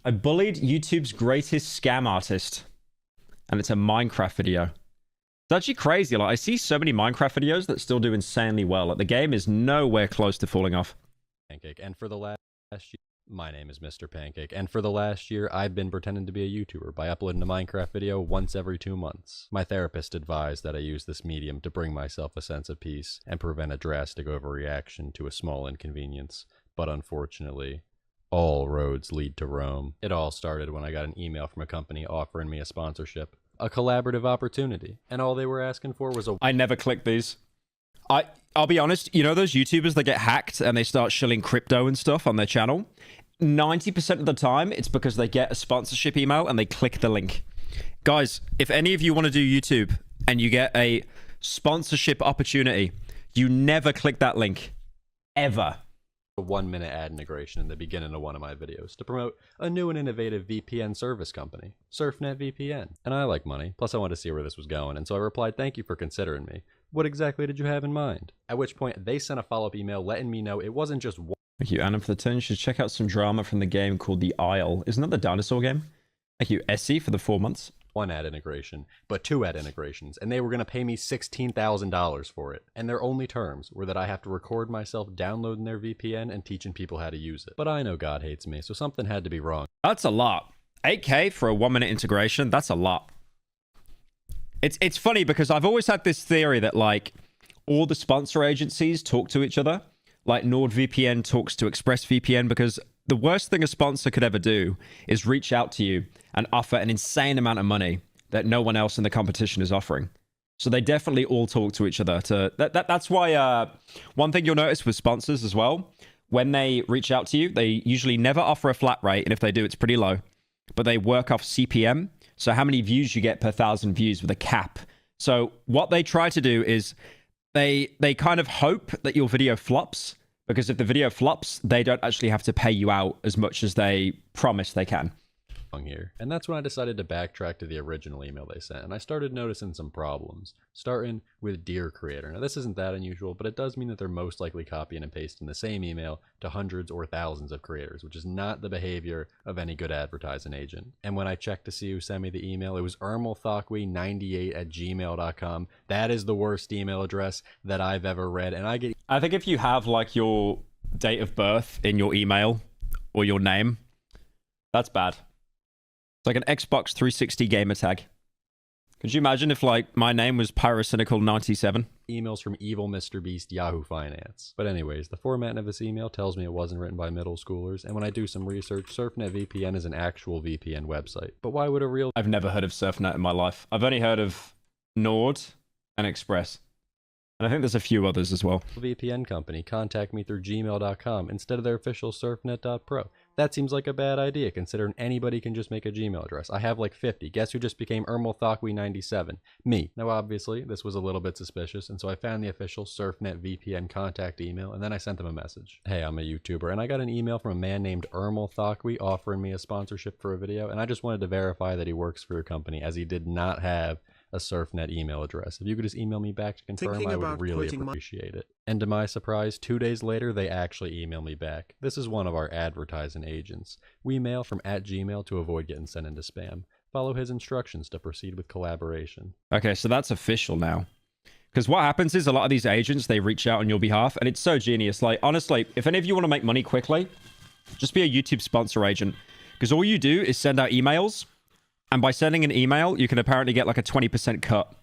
I bullied YouTube's greatest scam artist. And it's a Minecraft video. It's actually crazy. Like, I see so many Minecraft videos that still do insanely well. Like, the game is nowhere close to falling off. Pancake. And for the last year, my name is Mr. Pancake. And for the last year, I've been pretending to be a YouTuber by uploading a Minecraft video once every 2 months. My therapist advised that I use this medium to bring myself a sense of peace and prevent a drastic overreaction to a small inconvenience. But unfortunately, all roads lead to Rome. It all started when I got an email from a company offering me a sponsorship, a collaborative opportunity, and all they were asking for was a... I never clicked these. I'll be honest, you know those YouTubers that get hacked and they start shilling crypto and stuff on their channel? 90% of the time, it's because they get a sponsorship email and they click the link. Guys, if any of you want to do YouTube and you get a sponsorship opportunity, you never click that link. Ever. A 1-minute ad integration in the beginning of one of my videos to promote a new and innovative VPN service company, SurfNet VPN. And I like money, plus I wanted to see where this was going, and so I replied, "Thank you for considering me. What exactly did you have in mind?" At which point they sent a follow-up email letting me know it wasn't just one. Thank you, Anna, for the 10. You should check out some drama from the game called The Isle. Isn't that the dinosaur game? Thank you, Essie, for the 4 months. One ad integration, but 2 ad integrations, and they were going to pay me $16,000 for it. And their only terms were that I have to record myself downloading their VPN and teaching people how to use it. But I know God hates me, so something had to be wrong. That's a lot. 8K for a 1-minute integration, that's a lot. It's funny because I've always had this theory that, like, all the sponsor agencies talk to each other. Like, NordVPN talks to ExpressVPN, because the worst thing a sponsor could ever do is reach out to you and offer an insane amount of money that no one else in the competition is offering. So they definitely all talk to each other. That's why one thing you'll notice with sponsors as well, when they reach out to you, they usually never offer a flat rate, and if they do, it's pretty low. But they work off CPM, so how many views you get per 1,000 views with a cap. So what they try to do is they kind of hope that your video flops, because if the video flops, they don't actually have to pay you out as much as they promise they can. Here. And that's when I decided to backtrack to the original email they sent, and I started noticing some problems, starting with Dear Creator. Now this isn't that unusual, but it does mean that they're most likely copying and pasting the same email to hundreds or thousands of creators, which is not the behavior of any good advertising agent. And when I checked to see who sent me the email, it was ermalthockway98@gmail.com. That is the worst email address that I've ever read, and I think if you have, like, your date of birth in your email or your name, that's bad. It's like an Xbox 360 gamer tag. Could you imagine if, like, my name was Pyrocynical 97? Emails from evil Mr. Beast Yahoo Finance. But anyways, the formatting of this email tells me it wasn't written by middle schoolers, and when I do some research, SurfNet VPN is an actual VPN website. But why would a real... I've never heard of SurfNet in my life. I've only heard of Nord and Express. And I think there's a few others as well. VPN company contact me through gmail.com instead of their official surfnet.pro. That seems like a bad idea, considering anybody can just make a Gmail address. I have like 50. Guess who just became ermalthockway97? Me. Now obviously, this was a little bit suspicious, and so I found the official SurfNet VPN contact email, and then I sent them a message. Hey, I'm a YouTuber, and I got an email from a man named Ermalthockway offering me a sponsorship for a video, and I just wanted to verify that he works for your company, as he did not have a SurfNet email address. If you could just email me back to confirm, I would really appreciate it. And to my surprise, 2 days later, they actually email me back. This is one of our advertising agents. We mail from @Gmail to avoid getting sent into spam. Follow his instructions to proceed with collaboration. Okay, so that's official now. Because what happens is a lot of these agents, they reach out on your behalf, and it's so genius. Like, honestly, if any of you want to make money quickly, just be a YouTube sponsor agent. Because all you do is send out emails, and by sending an email, you can apparently get like a 20% cut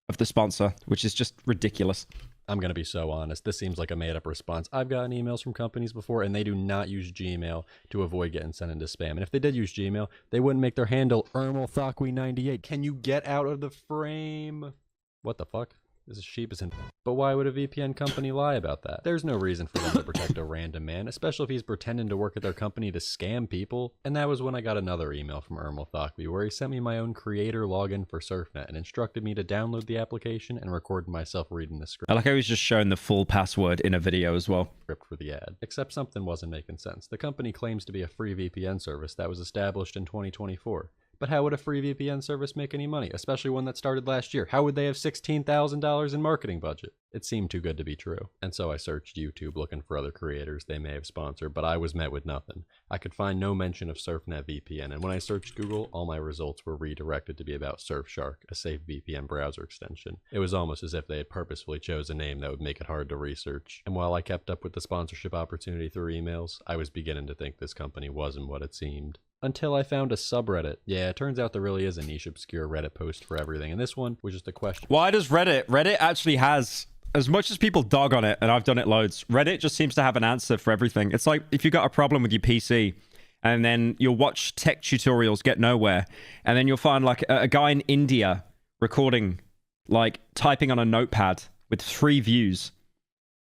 of the sponsor, which is just ridiculous. I'm going to be so honest. This seems like a made-up response. I've gotten emails from companies before, and they do not use Gmail to avoid getting sent into spam. And if they did use Gmail, they wouldn't make their handle ermalthockway98. Can you get out of the frame? What the fuck? This is sheep isn't. But why would a VPN company lie about that? There's no reason for them to protect a random man, especially if he's pretending to work at their company to scam people. And that was when I got another email from Ermalthockway, where he sent me my own creator login for SurfNet and instructed me to download the application and record myself reading the script. I like how he's just showing the full password in a video as well. Script for the ad. Except something wasn't making sense. The company claims to be a free VPN service that was established in 2024. But how would a free VPN service make any money, especially one that started last year? How would they have $16,000 in marketing budget? It seemed too good to be true. And so I searched YouTube looking for other creators they may have sponsored, but I was met with nothing. I could find no mention of SurfNet VPN, and when I searched Google, all my results were redirected to be about Surfshark, a safe VPN browser extension. It was almost as if they had purposefully chose a name that would make it hard to research. And while I kept up with the sponsorship opportunity through emails, I was beginning to think this company wasn't what it seemed. Until I found a subreddit. Yeah, it turns out there really is a niche obscure Reddit post for everything, and this one was just a question. Why does Reddit actually has, as much as people dog on it, and I've done it loads, Reddit just seems to have an answer for everything. It's like if you got a problem with your PC, and then you'll watch tech tutorials get nowhere, and then you'll find like a guy in India recording, like typing on a notepad with 3 views,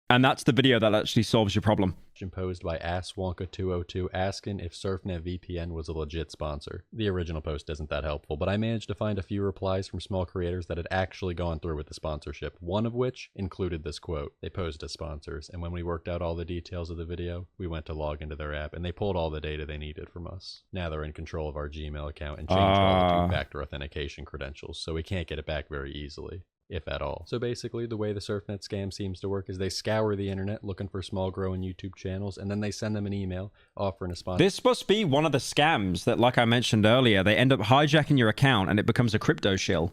and that's the video that actually solves your problem. Posed by AssWonka202 asking if SurfNet VPN was a legit sponsor. The original post isn't that helpful, but I managed to find a few replies from small creators that had actually gone through with the sponsorship, one of which included this quote. They posed as sponsors, and when we worked out all the details of the video, we went to log into their app, and they pulled all the data they needed from us. Now they're in control of our Gmail account and changed all the 2-factor authentication credentials, so we can't get it back very easily, if at all. So basically, the way the SurfNet scam seems to work is they scour the internet looking for small growing YouTube channels, and then they send them an email offering a sponsor. This must be one of the scams that, like I mentioned earlier, they end up hijacking your account and it becomes a crypto shill.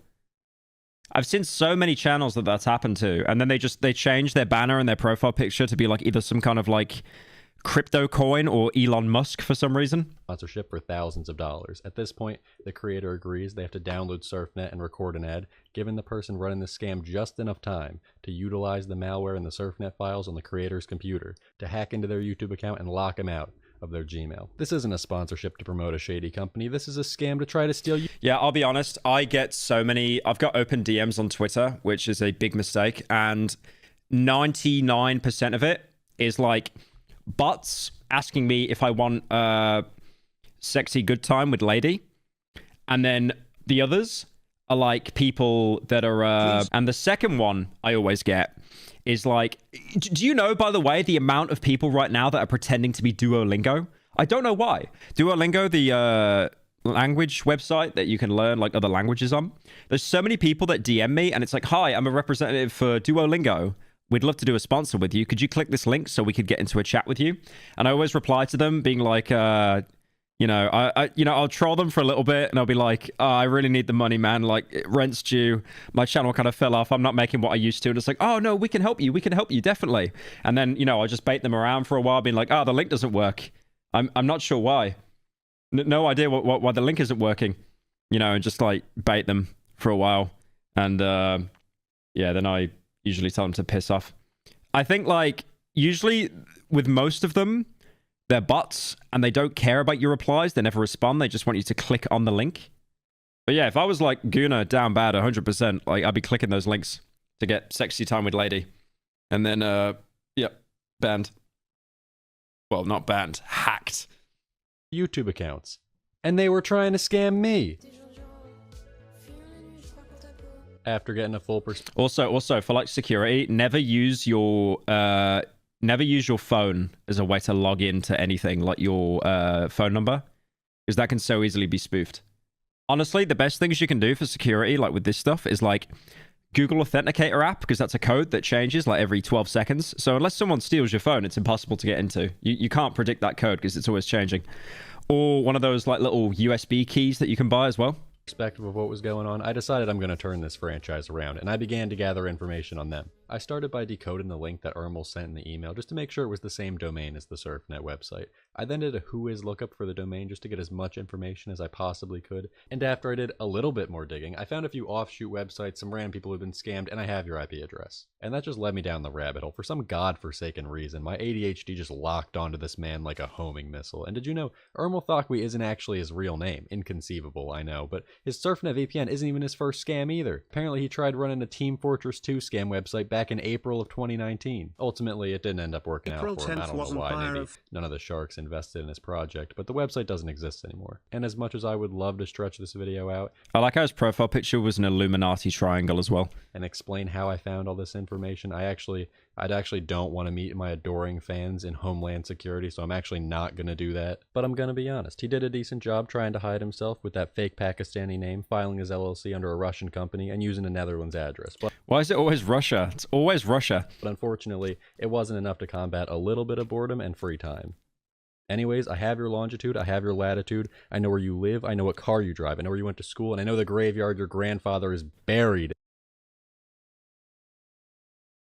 I've seen so many channels that that's happened to, and then they change their banner and their profile picture to be like either some kind of like crypto coin or Elon Musk for some reason. Sponsorship for thousands of dollars. At this point, the creator agrees they have to download SurfNet and record an ad, giving the person running the scam just enough time to utilize the malware in the SurfNet files on the creator's computer to hack into their YouTube account and lock them out of their Gmail. This isn't a sponsorship to promote a shady company. This is a scam to try to steal you. Yeah, I'll be honest. I get so many. I've got open DMs on Twitter, which is a big mistake, and 99% of it is like bots asking me if I want a sexy good time with lady, and then the others are like people that are and the second one I always get is like, do you know, by the way, the amount of people right now that are pretending to be Duolingo? I don't know why. Duolingo, the language website that you can learn like other languages on, there's so many people that DM me and it's like, hi, I'm a representative for Duolingo. We'd love to do a sponsor with you. Could you click this link so we could get into a chat with you? And I always reply to them being like, I'll troll them for a little bit and I'll be like, oh, I really need the money, man. Like, rent's due. My channel kind of fell off. I'm not making what I used to. And it's like, oh, no, we can help you. We can help you, definitely. And then, I'll just bait them around for a while being like, oh, the link doesn't work. I'm not sure why. No idea why the link isn't working. And just like bait them for a while. And then I usually tell them to piss off. I think like usually with most of them, they're bots and they don't care about your replies. They never respond. They just want you to click on the link. But yeah, if I was like Guna down bad 100%, like I'd be clicking those links to get sexy time with lady. And then, banned. Well, not banned, hacked. YouTube accounts. And they were trying to scam me. After getting a full Also for like security, never use your phone as a way to log into anything, like your phone number, because that can so easily be spoofed. Honestly, the best things you can do for security, like with this stuff, is like Google Authenticator app, because that's a code that changes like every 12 seconds. So unless someone steals your phone, it's impossible to get into. You can't predict that code because it's always changing. Or one of those like little USB keys that you can buy as well. Perspective of what was going on, I decided I'm going to turn this franchise around, and I began to gather information on them. I started by decoding the link that Ermel sent in the email just to make sure it was the same domain as the SurfNet website. I then did a whois lookup for the domain just to get as much information as I possibly could, and after I did a little bit more digging, I found a few offshoot websites, some random people who've been scammed, and I have your IP address. And that just led me down the rabbit hole. For some godforsaken reason, my ADHD just locked onto this man like a homing missile. And did you know, Ermel Thakwi isn't actually his real name? Inconceivable, I know, but his SurfNet VPN isn't even his first scam either. Apparently he tried running a Team Fortress 2 scam website back in April of 2019. Ultimately, it didn't end up working out for him. I don't know why. Maybe none of the sharks in invested in his project, but the website doesn't exist anymore. And as much as I would love to stretch this video out, I like how his profile picture was an Illuminati triangle as well. And explain how I found all this information, I actually don't want to meet my adoring fans in Homeland Security, so I'm actually not going to do that. But I'm going to be honest, he did a decent job trying to hide himself with that fake Pakistani name, filing his LLC under a Russian company, and using a Netherlands address. But why is it always Russia? It's always Russia. But unfortunately, it wasn't enough to combat a little bit of boredom and free time. Anyways, I have your longitude, I have your latitude, I know where you live, I know what car you drive, I know where you went to school, and I know the graveyard your grandfather is buried.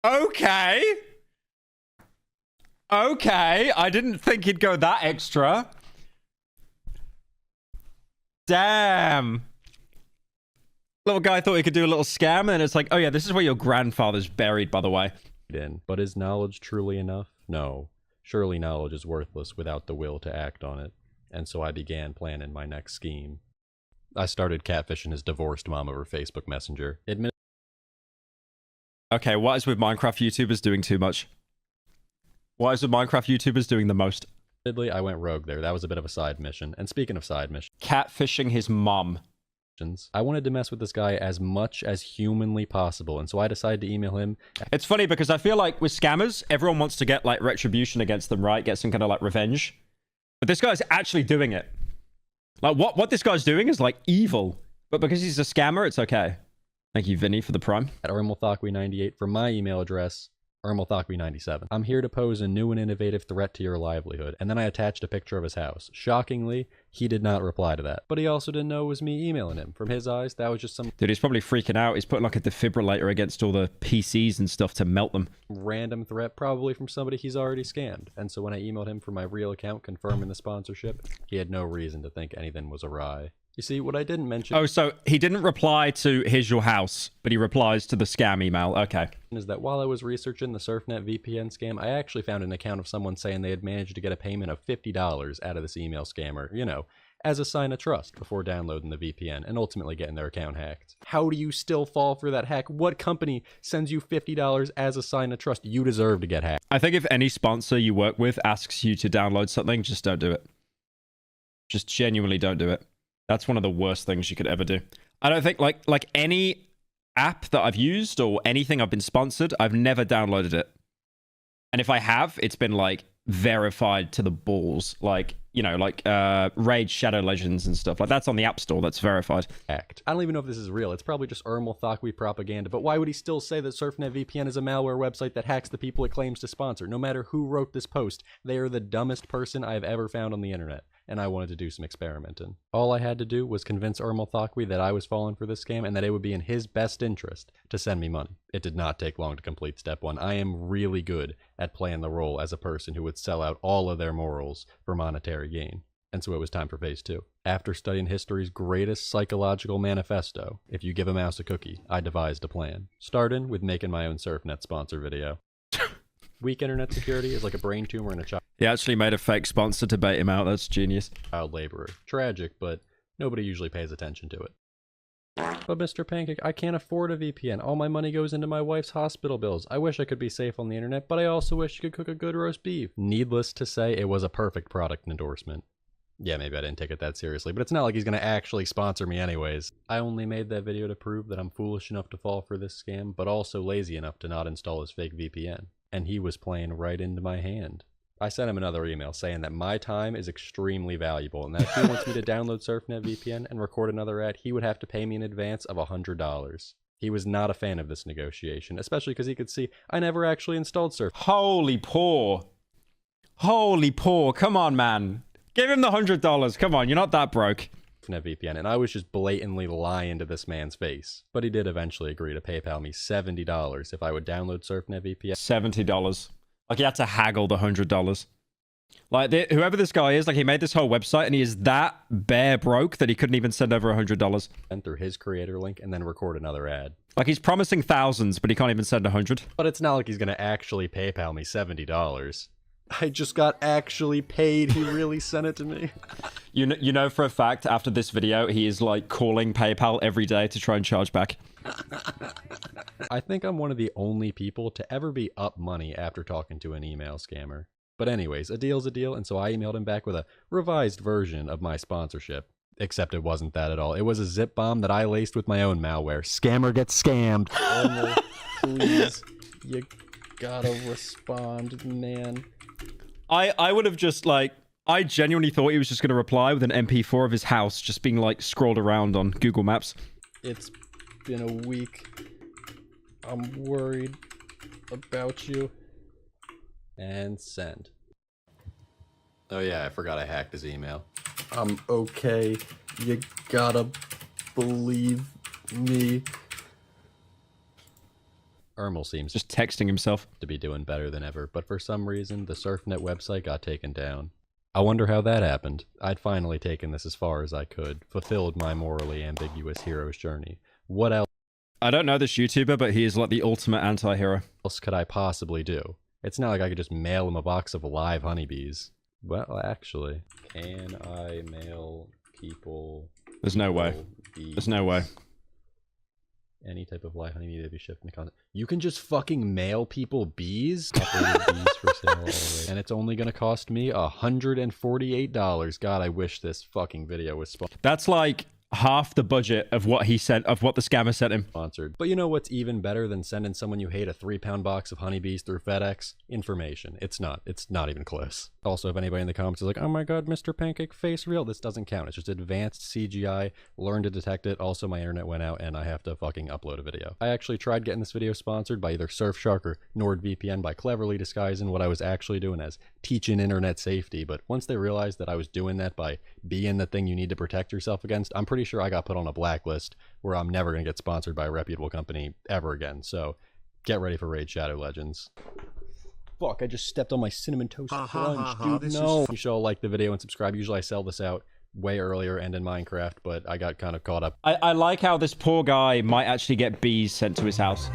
Okay. Okay, I didn't think he'd go that extra. Damn. Little guy thought he could do a little scam, and it's like, oh yeah, this is where your grandfather's buried, by the way. But is knowledge truly enough? No. Surely knowledge is worthless without the will to act on it. And so I began planning my next scheme. I started catfishing his divorced mom over Facebook Messenger. Okay, what is with Minecraft YouTubers doing too much? What is with Minecraft YouTubers doing the most? Admittedly, I went rogue there. That was a bit of a side mission. And speaking of side missions, Catfishing his mom. I wanted to mess with this guy as much as humanly possible, and so I decided to email him. It's funny because I feel like with scammers, everyone wants to get like retribution against them, right? Get some kind of like revenge. But this guy's actually doing it. Like what this guy's doing is like evil. But because he's a scammer, it's okay. Thank you, Vinny, for the prime. At Ermalthockway98 from my email address, Ermalthockway97. I'm here to pose a new and innovative threat to your livelihood. And then I attached a picture of his house. Shockingly, he did not reply to that. But he also didn't know it was me emailing him. From his eyes, that was just some... Dude, he's probably freaking out. He's putting like a defibrillator against all the PCs and stuff to melt them. Random threat, probably from somebody he's already scammed. And so when I emailed him from my real account confirming the sponsorship, he had no reason to think anything was awry. You see, what I didn't mention... Oh, so he didn't reply to "Here's your house," but he replies to the scam email. Okay. Is that while I was researching the SurfNet VPN scam, I actually found an account of someone saying they had managed to get a payment of $50 out of this email scammer, you know, as a sign of trust before downloading the VPN and ultimately getting their account hacked. How do you still fall for that hack? What company sends you $50 as a sign of trust? You deserve to get hacked. I think if any sponsor you work with asks you to download something, just don't do it. Just genuinely don't do it. That's one of the worst things you could ever do. I don't think like any app that I've used or anything I've been sponsored, I've never downloaded it. And if I have, it's been like verified to the balls. Like, you know, like Raid Shadow Legends and stuff. Like that's on the App Store. That's verified. I don't even know if this is real. It's probably just Ermalthockway propaganda. But why would he still say that SurfNet VPN is a malware website that hacks the people it claims to sponsor? No matter who wrote this post, they are the dumbest person I've ever found on the internet. And I wanted to do some experimenting. All I had to do was convince Ermalthockway that I was falling for this scam and that it would be in his best interest to send me money. It did not take long to complete step one. I am really good at playing the role as a person who would sell out all of their morals for monetary gain. And so it was time for phase two. After studying history's greatest psychological manifesto, if you give a mouse a cookie, I devised a plan. Starting with making my own SurfNet sponsor video. Weak internet security is like a brain tumor in a child. He actually made a fake sponsor to bait him out. That's genius. Child laborer. Tragic, but nobody usually pays attention to it. But Mr. Pancake, I can't afford a VPN. All my money goes into my wife's hospital bills. I wish I could be safe on the internet, but I also wish you could cook a good roast beef. Needless to say, it was a perfect product endorsement. Yeah, maybe I didn't take it that seriously, but it's not like he's going to actually sponsor me anyways. I only made that video to prove that I'm foolish enough to fall for this scam, but also lazy enough to not install his fake VPN. And he was playing right into my hand. I sent him another email saying that my time is extremely valuable and that if he wants me to download SurfNet VPN and record another ad, he would have to pay me in advance of $100. He was not a fan of this negotiation, especially because he could see I never actually installed Surf. Holy poor. Holy poor. Come on, man. Give him the $100. Come on, you're not that broke. VPN, and I was just blatantly lying to this man's face. But he did eventually agree to PayPal me $70 if I would download SurfNet VPN. $70. Like he had to haggle the $100. Like whoever this guy is, like he made this whole website and he is that bare broke that he couldn't even send over $100. And through his creator link and then record another ad. Like he's promising thousands, but he can't even send 100. But it's not like he's gonna actually PayPal me $70. I just got actually paid. He really sent it to me. You know for a fact after this video, he is like calling PayPal every day to try and charge back. I think I'm one of the only people to ever be up money after talking to an email scammer. But anyways, a deal's a deal, and so I emailed him back with a revised version of my sponsorship. Except it wasn't that at all. It was a zip bomb that I laced with my own malware. Scammer gets scammed. Oh, please. You gotta respond, man. I would have just, like, I genuinely thought he was just going to reply with an MP4 of his house just being, like, scrolled around on Google Maps. It's been a week. I'm worried about you. And send. Oh yeah, I forgot I hacked his email. I'm okay. You gotta believe me. Ermel seems Just texting himself. to be doing better than ever, but for some reason, the SurfNet website got taken down. I wonder how that happened. I'd finally taken this as far as I could, fulfilled my morally ambiguous hero's journey. What I don't know this YouTuber, but he is like the ultimate anti-hero. else could I possibly do? It's not like I could just mail him a box of live honeybees. Well, actually, can I mail people... There's no way. There's no way. Any type of live honeybee that be shipped into content. You can just fucking mail people bees? Uploaded bees for sale already. And it's only gonna cost me $148. God, I wish this fucking video was That's like half the budget of what he sent, of what the scammer sent him. sponsored. But you know what's even better than sending someone you hate a 3-pound box of honeybees through FedEx? Information. It's not even close. Also, if anybody in the comments is like, oh my god, Mr. Pancake face real, this doesn't count. It's just advanced CGI, learn to detect it. Also, my internet went out and I have to fucking upload a video. I actually tried getting this video sponsored by either Surfshark or NordVPN by cleverly disguising what I was actually doing as teaching internet safety, but once they realized that I was doing that by being the thing you need to protect yourself against, I'm pretty sure I got put on a blacklist where I'm never going to get sponsored by a reputable company ever again. So get ready for Raid Shadow Legends. Fuck, I just stepped on my cinnamon toast crunch, dude. No. You should all like the video and subscribe. Usually I sell this out way earlier and in Minecraft, but I got kind of caught up. I like how this poor guy might actually get bees sent to his house.